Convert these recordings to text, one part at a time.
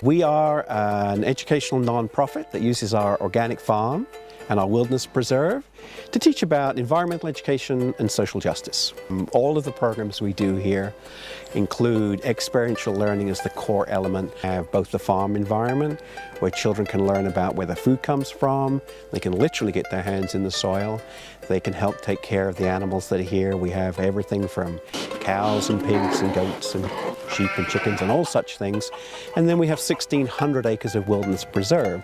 We are an educational nonprofit that uses our organic farm and our wilderness preserve to teach about environmental education and social justice. All of the programs we do here include experiential learning as the core element. We have both the farm environment, where children can learn about where their food comes from. They can literally get their hands in the soil. They can help take care of the animals that are here. We have everything from cows and pigs and goats and sheep and chickens and all such things. And then we have 1,600 acres of wilderness preserve.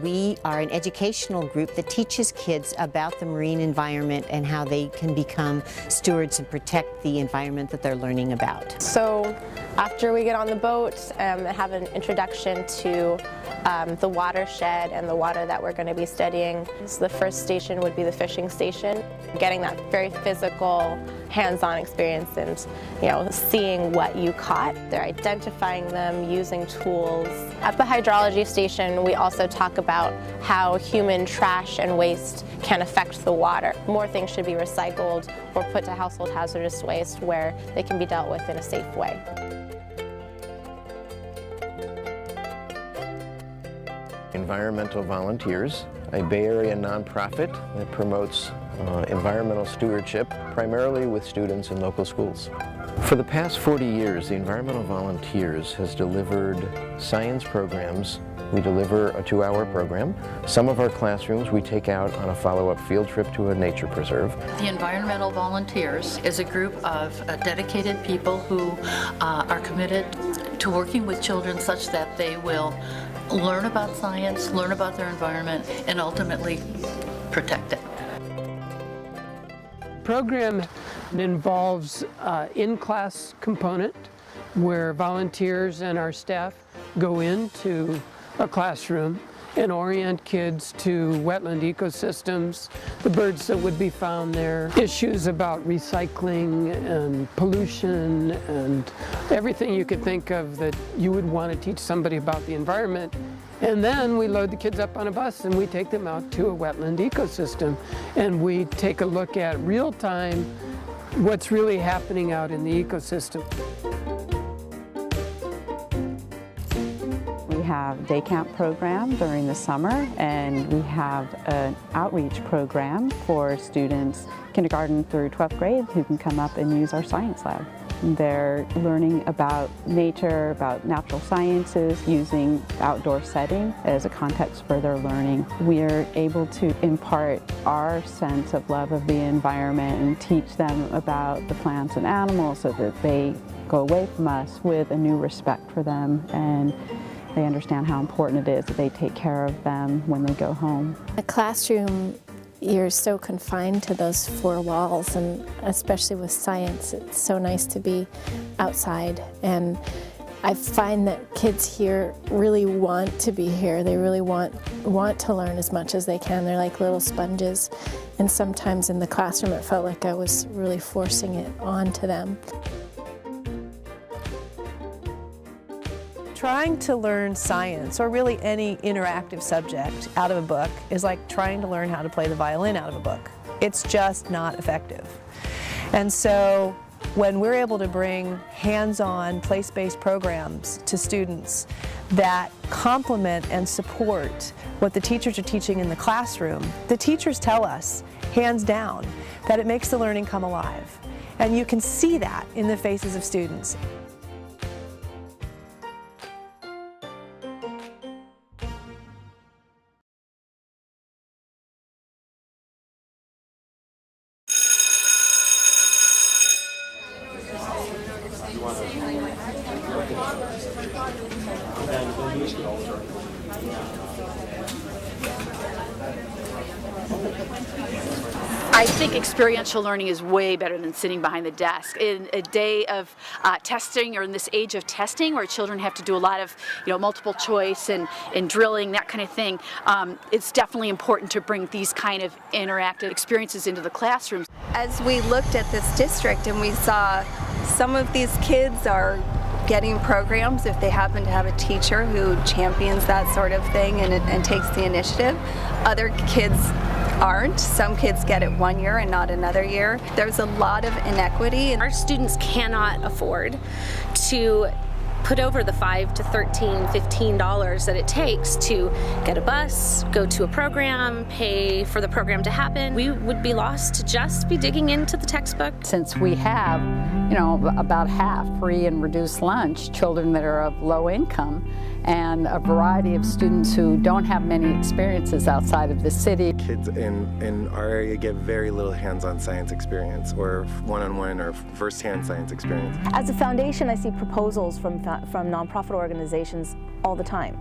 We are an educational group that teaches kids about the marine environment and how they can become stewards and protect the environment that they're learning about. So after we get on the boat and have an introduction to the watershed and the water that we're going to be studying, so the first station would be the fishing station. Getting that very physical, hands-on experience and seeing what you caught. They're identifying them using tools. At the hydrology station, we also talk about how human trash and waste can affect the water. More things should be recycled or put to household hazardous waste where they can be dealt with in a safe way. Environmental Volunteers, a Bay Area nonprofit that promotes environmental stewardship, primarily with students in local schools. For the past 40 years, the Environmental Volunteers has delivered science programs. We deliver a 2-hour program. Some of our classrooms we take out on a follow-up field trip to a nature preserve. The Environmental Volunteers is a group of dedicated people who are committed to working with children such that they will learn about science, learn about their environment, and ultimately protect it. The program involves an in-class component where volunteers and our staff go into a classroom and orient kids to wetland ecosystems, the birds that would be found there, issues about recycling and pollution and everything you could think of that you would want to teach somebody about the environment. And then we load the kids up on a bus and we take them out to a wetland ecosystem and we take a look at real time what's really happening out in the ecosystem. We have a day camp program during the summer, and we have an outreach program for students kindergarten through 12th grade who can come up and use our science lab. They're learning about nature, about natural sciences, using outdoor setting as a context for their learning. We're able to impart our sense of love of the environment and teach them about the plants and animals so that they go away from us with a new respect for them, and they understand how important it is that they take care of them when they go home. The classroom, you're so confined to those 4 walls, and especially with science, it's so nice to be outside. And I find that kids here really want to be here. They really want to learn as much as they can. They're like little sponges. And sometimes in the classroom it felt like I was really forcing it onto them. Trying to learn science, or really any interactive subject, out of a book is like trying to learn how to play the violin out of a book. It's just not effective. And so when we're able to bring hands-on, place-based programs to students that complement and support what the teachers are teaching in the classroom, the teachers tell us, hands down, that it makes the learning come alive. And you can see that in the faces of students. I think experiential learning is way better than sitting behind the desk. In a day of testing, or in this age of testing where children have to do a lot of multiple choice and drilling, that kind of thing, it's definitely important to bring these kind of interactive experiences into the classrooms. As we looked at this district and we saw some of these kids are getting programs if they happen to have a teacher who champions that sort of thing and takes the initiative. Other kids aren't. Some kids get it 1 year and not another year. There's a lot of inequity. Our students cannot afford to put over the $5 to $13, $15 that it takes to get a bus, go to a program, pay for the program to happen. We would be lost to just be digging into the textbook. Since we have, about half free and reduced lunch, children that are of low income, and a variety of students who don't have many experiences outside of the city. Kids in our area get very little hands-on science experience or one-on-one or first-hand science experience. As a foundation, I see proposals from nonprofit organizations all the time.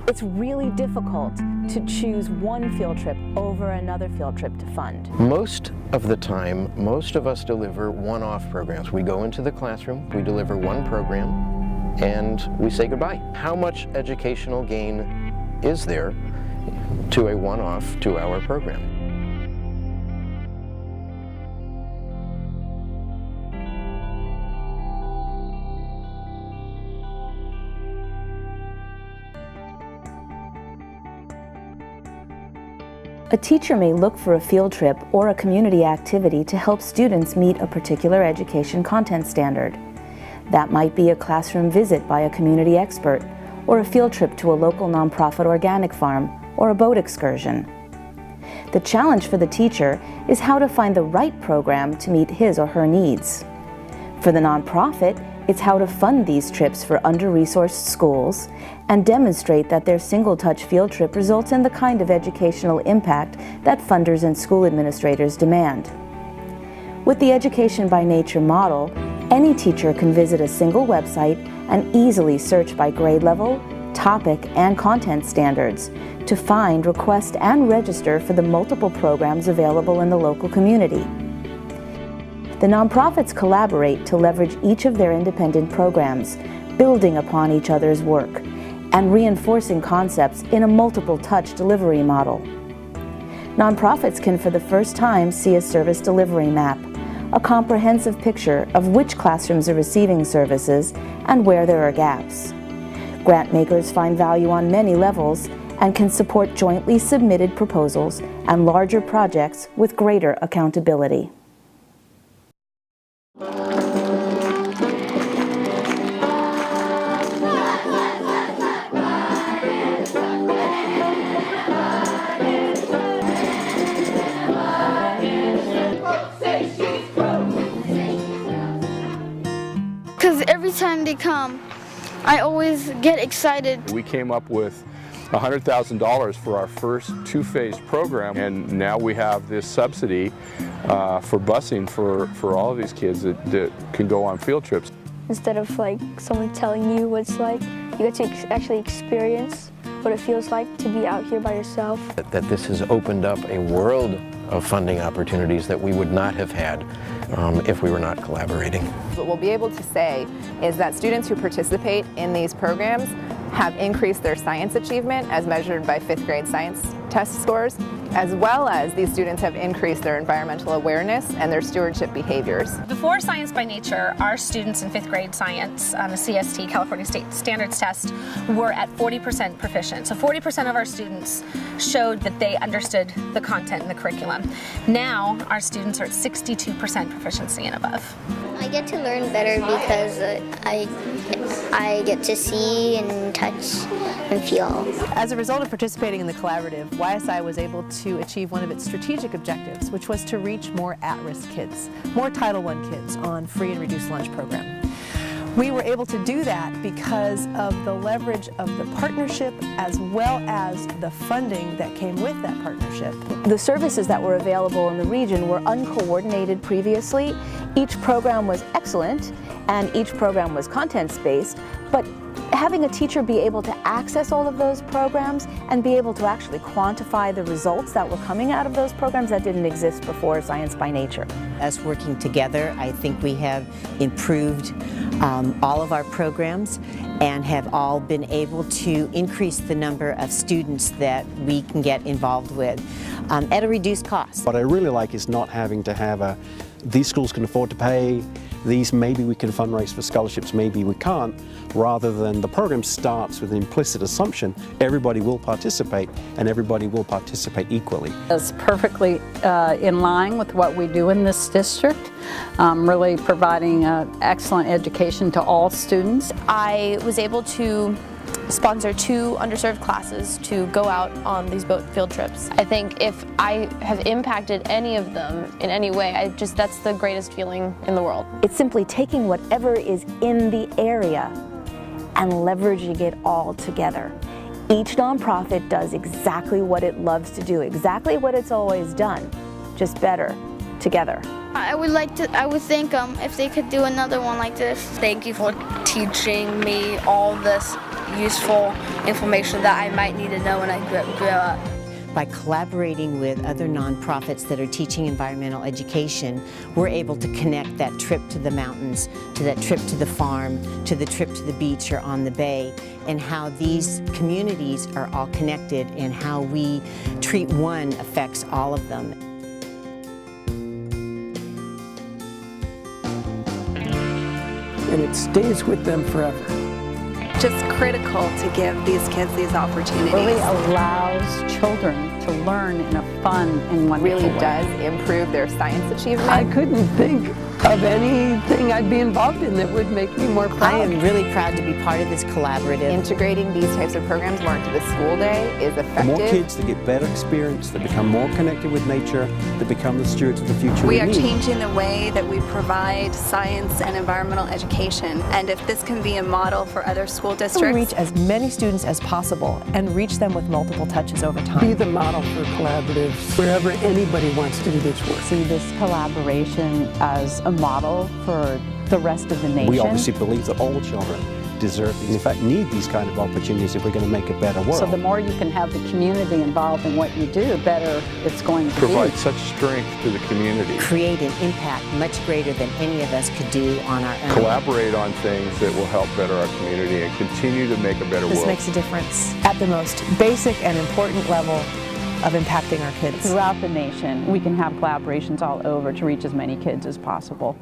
It's really difficult to choose one field trip over another field trip to fund. Most of the time, most of us deliver one-off programs. We go into the classroom, we deliver one program, and we say goodbye. How much educational gain is there to a one-off 2-hour program? A teacher may look for a field trip or a community activity to help students meet a particular education content standard. That might be a classroom visit by a community expert, or a field trip to a local nonprofit organic farm, or a boat excursion. The challenge for the teacher is how to find the right program to meet his or her needs. For the nonprofit, it's how to fund these trips for under-resourced schools and demonstrate that their single-touch field trip results in the kind of educational impact that funders and school administrators demand. With the Education by Nature model, any teacher can visit a single website and easily search by grade level, topic, and content standards to find, request, and register for the multiple programs available in the local community. The nonprofits collaborate to leverage each of their independent programs, building upon each other's work, and reinforcing concepts in a multiple-touch delivery model. Nonprofits can for the first time see a service delivery map, a comprehensive picture of which classrooms are receiving services and where there are gaps. Grant makers find value on many levels and can support jointly submitted proposals and larger projects with greater accountability. Because every time they come, I always get excited. We came up with $100,000 for our first two-phase program, and now we have this subsidy for busing for all of these kids that can go on field trips. Instead of someone telling you what it's like, you get to actually experience what it feels like to be out here by yourself. That this has opened up a world of funding opportunities that we would not have had if we were not collaborating. What we'll be able to say is that students who participate in these programs have increased their science achievement as measured by 5th grade science test scores, as well as these students have increased their environmental awareness and their stewardship behaviors. Before Science by Nature, our students in 5th grade science on the CST, California State Standards Test, were at 40% proficient. So 40% of our students showed that they understood the content in the curriculum. Now our students are at 62% proficiency and above. I get to learn better because I get to see and touch and feel. As a result of participating in the collaborative, YSI was able to achieve one of its strategic objectives, which was to reach more at-risk kids, more Title I kids on free and reduced lunch program. We were able to do that because of the leverage of the partnership as well as the funding that came with that partnership. The services that were available in the region were uncoordinated previously. Each program was excellent and each program was content-based, but having a teacher be able to access all of those programs and be able to actually quantify the results that were coming out of those programs, that didn't exist before Science by Nature. Us working together, I think we have improved all of our programs and have all been able to increase the number of students that we can get involved with at a reduced cost. What I really like is not having to have these schools can afford to pay these maybe we can fundraise for scholarships, maybe we can't, rather than the program starts with an implicit assumption everybody will participate and everybody will participate equally. It's perfectly in line with what we do in this district, really providing excellent education to all students. I was able to sponsor 2 underserved classes to go out on these boat field trips. I think if I have impacted any of them in any way, that's the greatest feeling in the world. It's simply taking whatever is in the area and leveraging it all together. Each nonprofit does exactly what it loves to do, exactly what it's always done, just better together. I would think if they could do another one like this. Thank you for teaching me all this useful information that I might need to know when I grow up. By collaborating with other nonprofits that are teaching environmental education, we're able to connect that trip to the mountains, to that trip to the farm, to the trip to the beach or on the bay, and how these communities are all connected and how we treat one affects all of them. And it stays with them forever. Just critical to give these kids these opportunities. Really allows children to learn in a fun and wonderful Really way. does improve their science achievement. I couldn't think of anything I'd be involved in that would make me more proud. I am really proud to be part of this collaborative. Integrating these types of programs more into the school day is effective. The more kids that get better experience, that become more connected with nature, that become the stewards of the future We are need. changing the way that we provide science and environmental education, and if this can be a model for other school We districts. reach as many students as possible and reach them with multiple touches over Be time. the model for collaboratives wherever anybody wants to do this work. See this collaboration as a model for the rest of the nation. We obviously believe that all children deserve these, in fact need these kind of opportunities if we're going to make a better world. So the more you can have the community involved in what you do, the better it's going to Provide be. such strength to the community. Create an impact much greater than any of us could do on our own. Collaborate on things that will help better our community and continue to make a better This world. makes a difference at the most basic and important level of impacting our kids. Throughout the nation, we can have collaborations all over to reach as many kids as possible.